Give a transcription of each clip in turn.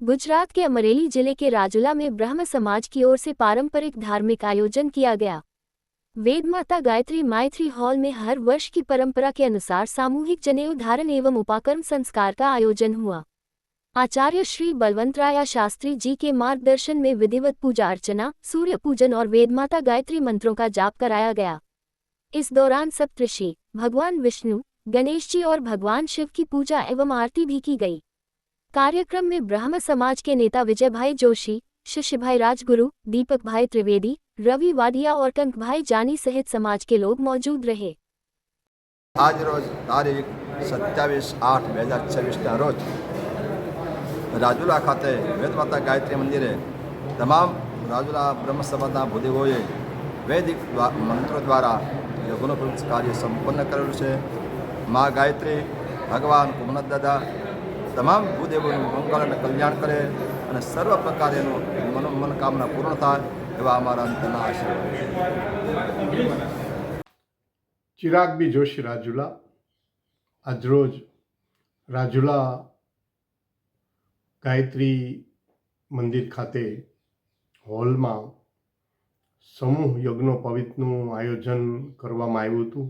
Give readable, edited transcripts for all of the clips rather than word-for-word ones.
गुजरात के अमरेली जिले के राजुला में ब्रह्म समाज की ओर से पारंपरिक धार्मिक आयोजन किया गया। वेद माता गायत्री मायत्री हॉल में हर वर्ष की परंपरा के अनुसार सामूहिक जनेऊ धारण एवं उपाकर्म संस्कार का आयोजन हुआ। आचार्य श्री बलवंतराया शास्त्री जी के मार्गदर्शन में विधिवत पूजा अर्चना, सूर्य पूजन और वेद माता गायत्री मंत्रों का जाप कराया गया। इस दौरान सप्तऋषि, भगवान विष्णु, गणेश जी और भगवान शिव की पूजा एवं आरती भी की गई। कार्यक्रम में ब्रह्म समाज के नेता विजय भाई जोशी, शिष्य भाई राजगुरु, दीपक भाई त्रिवेदी, रवि वाडिया और कंक भाई जानी सहित समाज के लोग मौजूद रहे। आज रोज तारीख 27/8/2026 रोज રાજુલા ખાતે વેદમાતા ગાયત્રી મંદિરે તમામ રાજુલા બ્રહ્મ સમાજના ભૂદેવોએ વૈદિક મંત્રો દ્વારા યજ્ઞોપવિત કાર્ય સંપન્ન કરેલું છે। મા ગાયત્રી, ભગવાન કુમનદ દાદા તમામ ભૂદેવોનું મંગળ અને કલ્યાણ કરે અને સર્વ પ્રકારેનું મનોકામના પૂર્ણ થાય એવા અમારા અંતના આશીર્વાદ। ચિરાગ બી જોશી રાજુલા આજરોજ રાજુલા ગાયત્રી મંદિર ખાતે હોલમાં સમૂહ યજ્ઞોપવિતનું આયોજન કરવામાં આવ્યું હતું।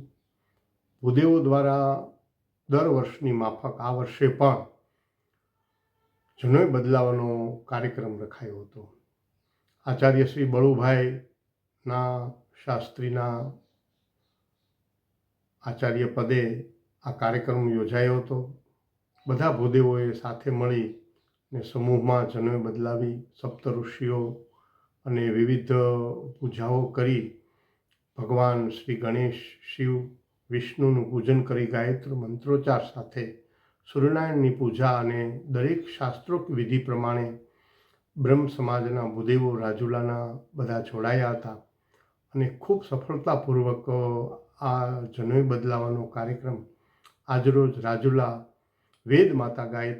ભૂદેવો દ્વારા દર વર્ષની માફક આ વર્ષે પણ જનોઈ બદલાવાનો કાર્યક્રમ રખાયો હતો। આચાર્ય શ્રી બળુભાઈના શાસ્ત્રીના આચાર્ય પદે આ કાર્યક્રમ યોજાયો હતો। બધા ભૂદેવોએ સાથે મળી ને સમૂહમાં જનોઈ બદલાવી સપ્ત ઋષિઓ અને વિવિધ પૂજાઓ કરી ભગવાન શ્રી ગણેશ, શિવ, વિષ્ણુનું પૂજન કરી ગાયત્રી મંત્રોચ્ચાર સાથે સૂર્યનારાયણની પૂજા અને દરેક શાસ્ત્રોક્ત વિધિ પ્રમાણે બ્રહ્મ સમાજના ભૂદેવો રાજુલાના બધા જોડાયા હતા અને ખૂબ સફળતાપૂર્વક આ જનોઈ બદલાવાનો કાર્યક્રમ આજરોજ રાજુલા વેદ માતા ગાયત્રી